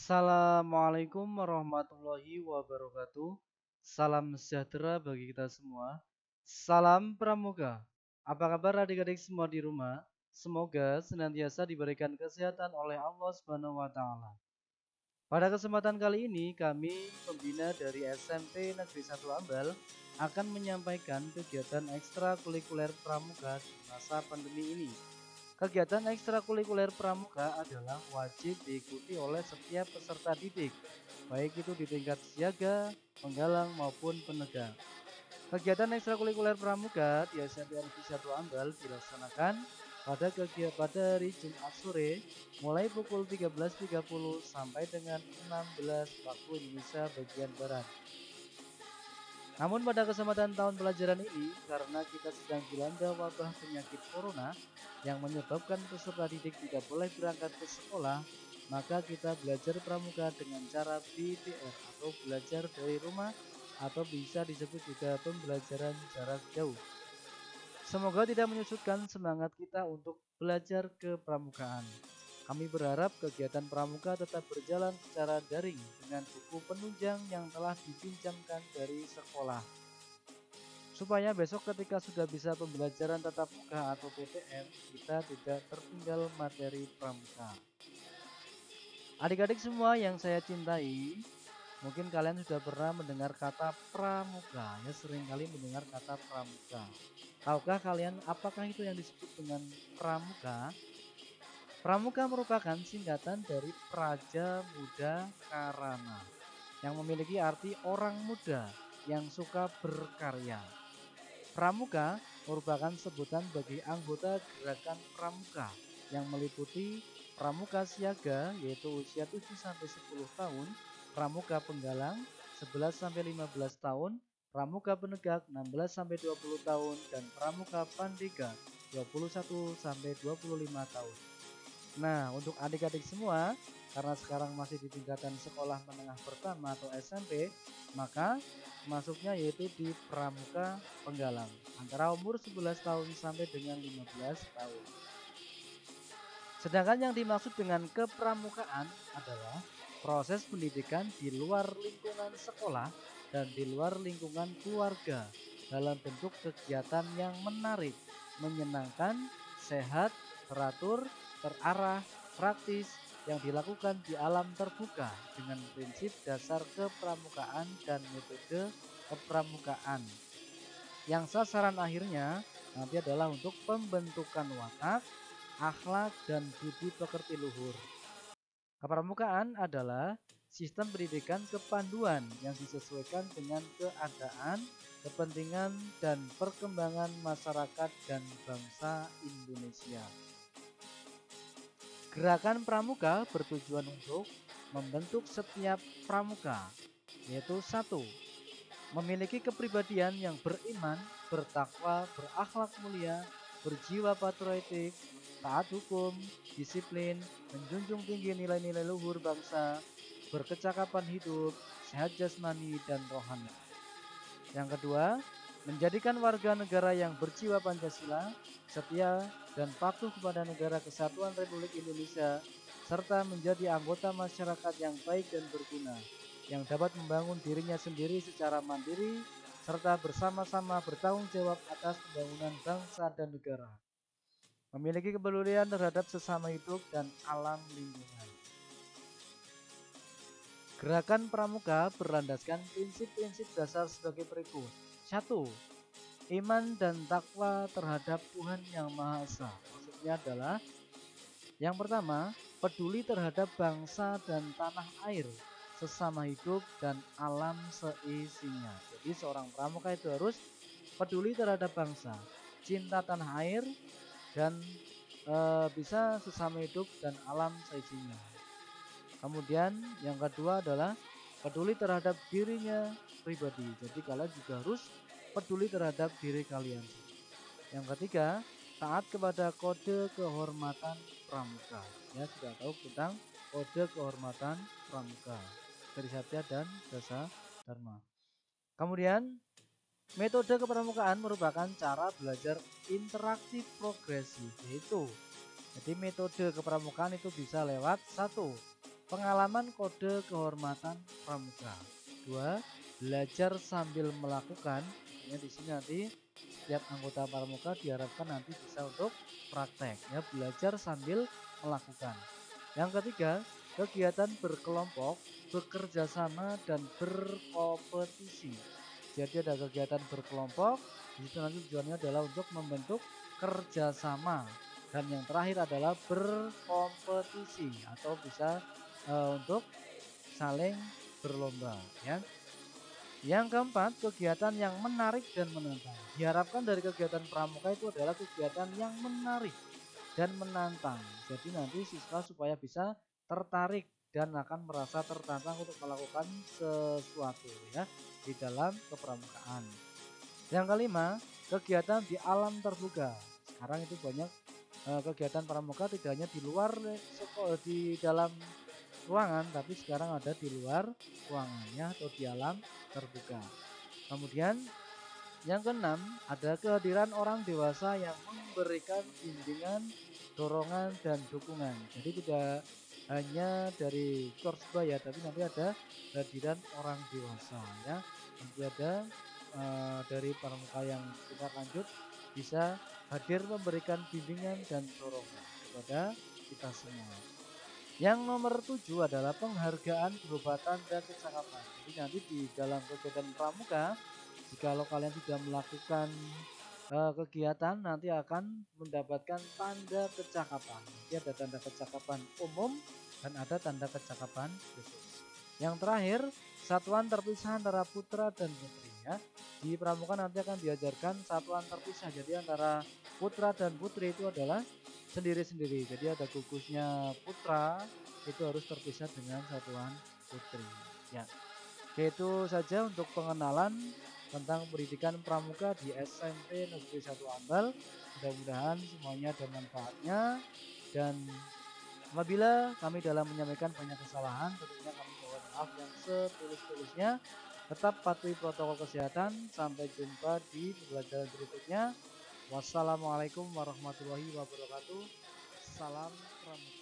Assalamualaikum warahmatullahi wabarakatuh. Salam sejahtera bagi kita semua. Salam pramuka. Apa kabar adik-adik semua di rumah? Semoga senantiasa diberikan kesehatan oleh Allah Subhanahu wa taala. Pada kesempatan kali ini kami pembina dari SMP Negeri 1 Ambal akan menyampaikan kegiatan ekstrakurikuler pramuka di masa pandemi ini. Kegiatan ekstrakurikuler pramuka adalah wajib diikuti oleh setiap peserta didik, baik itu di tingkat siaga, penggalang maupun penegak. Kegiatan ekstrakurikuler pramuka di SMP Negeri 1 Ambal dilaksanakan pada hari Jumat sore mulai pukul 13.30 sampai dengan 16 waktu Indonesia bagian Barat. Namun pada kesempatan tahun pelajaran ini, karena kita sedang dilanda wabah penyakit corona yang menyebabkan peserta didik tidak boleh berangkat ke sekolah, maka kita belajar pramuka dengan cara BDR atau belajar dari rumah atau bisa disebut juga pembelajaran jarak jauh. Semoga tidak menyusutkan semangat kita untuk belajar kepramukaan. Kami berharap kegiatan pramuka tetap berjalan secara daring dengan buku penunjang yang telah dipinjamkan dari sekolah. Supaya besok ketika sudah bisa pembelajaran tatap muka atau PTM, kita tidak tertinggal materi pramuka. Adik-adik semua yang saya cintai, mungkin kalian sudah pernah mendengar kata pramuka, ya sering kali mendengar kata pramuka. Tahukah kalian apakah itu yang disebut dengan pramuka? Pramuka merupakan singkatan dari Praja Muda Karana yang memiliki arti orang muda yang suka berkarya. Pramuka merupakan sebutan bagi anggota gerakan pramuka yang meliputi pramuka siaga yaitu usia 7-10 tahun, pramuka penggalang 11-15 tahun, pramuka penegak 16-20 tahun, dan pramuka pandega 21-25 tahun. Nah, untuk adik-adik semua, karena sekarang masih di tingkatan sekolah menengah pertama atau SMP, maka masuknya yaitu di pramuka penggalang antara umur 11 tahun sampai dengan 15 tahun. Sedangkan yang dimaksud dengan kepramukaan adalah proses pendidikan di luar lingkungan sekolah dan di luar lingkungan keluarga dalam bentuk kegiatan yang menarik, menyenangkan, sehat, teratur, terarah, praktis yang dilakukan di alam terbuka dengan prinsip dasar kepramukaan dan metode kepramukaan. Yang sasaran akhirnya nanti adalah untuk pembentukan watak, akhlak, dan budi pekerti luhur. Kepramukaan adalah sistem pendidikan kepanduan yang disesuaikan dengan keadaan, kepentingan, dan perkembangan masyarakat dan bangsa Indonesia. Gerakan pramuka bertujuan untuk membentuk setiap pramuka, yaitu satu, memiliki kepribadian yang beriman, bertakwa, berakhlak mulia, berjiwa patriotik, taat hukum, disiplin, menjunjung tinggi nilai-nilai luhur bangsa, berkecakapan hidup, sehat jasmani dan rohani. Yang kedua, menjadikan warga negara yang berjiwa Pancasila, setia dan patuh kepada Negara Kesatuan Republik Indonesia, serta menjadi anggota masyarakat yang baik dan berguna, yang dapat membangun dirinya sendiri secara mandiri, serta bersama-sama bertanggung jawab atas pembangunan bangsa dan negara. Memiliki kepedulian terhadap sesama hidup dan alam lingkungan. Gerakan pramuka berlandaskan prinsip-prinsip dasar sebagai berikut. 1. Iman dan takwa terhadap Tuhan Yang Maha Esa. Maksudnya adalah yang pertama, peduli terhadap bangsa dan tanah air, sesama hidup dan alam seisinya. Jadi seorang pramuka itu harus peduli terhadap bangsa, cinta tanah air, dan bisa sesama hidup dan alam seisinya. Kemudian yang kedua adalah peduli terhadap dirinya pribadi. Jadi kalian juga harus peduli terhadap diri kalian. Yang ketiga, taat kepada kode kehormatan pramuka. Ya, sudah tahu tentang kode kehormatan pramuka. Dari Satya dan Dasa Dharma. Kemudian, metode kepramukaan merupakan cara belajar interaktif progresif, yaitu jadi metode kepramukaan itu bisa lewat satu, pengalaman kode kehormatan pramuka. 2. Belajar sambil melakukan. Artinya di sini nanti setiap anggota pramuka diharapkan nanti bisa untuk praktek ya, belajar sambil melakukan. Yang ketiga, kegiatan berkelompok, bekerja sama dan berkompetisi. Jadi ada kegiatan berkelompok, di situ nanti tujuannya adalah untuk membentuk kerjasama. Dan yang terakhir adalah berkompetisi atau bisa untuk saling berlomba ya. Yang keempat, kegiatan yang menarik dan menantang. Diharapkan dari kegiatan pramuka itu adalah kegiatan yang menarik dan menantang. Jadi nanti siswa supaya bisa tertarik dan akan merasa tertantang untuk melakukan sesuatu ya di dalam kepramukaan. Yang kelima, kegiatan di alam terbuka. Sekarang itu banyak kegiatan pramuka tidak hanya di luar sekolah, di dalam ruangan, tapi sekarang ada di luar ruangannya atau di alam terbuka. Kemudian yang keenam, ada kehadiran orang dewasa yang memberikan bimbingan, dorongan, dan dukungan. Jadi tidak hanya dari Korsba ya, tapi nanti ada kehadiran orang dewasa ya. Nanti ada dari pramuka yang kita lanjut bisa hadir memberikan bimbingan dan dorongan kepada kita semua. Yang nomor 7 adalah penghargaan perobatan dan kecakapan. Jadi nanti di dalam kegiatan pramuka, jikalau kalian sudah melakukan kegiatan nanti akan mendapatkan tanda kecakapan. Nanti ada tanda kecakapan umum dan ada tanda kecakapan khusus. Yang terakhir, satuan terpisah antara putra dan putri ya. Di pramuka nanti akan diajarkan satuan terpisah. Jadi antara putra dan putri itu adalah sendiri-sendiri. Jadi ada gugusnya putra itu harus terpisah dengan satuan putri. Ya. Oke, itu saja untuk pengenalan tentang pendidikan pramuka di SMP Negeri 1 Ambal. Mudah-mudahan semuanya ada manfaatnya, dan apabila kami dalam menyampaikan banyak kesalahan, tentunya kami mohon maaf yang setulus-tulusnya. Tetap patuhi protokol kesehatan. Sampai jumpa di pembelajaran berikutnya. Wassalamualaikum warahmatullahi wabarakatuh. Salam pramuka.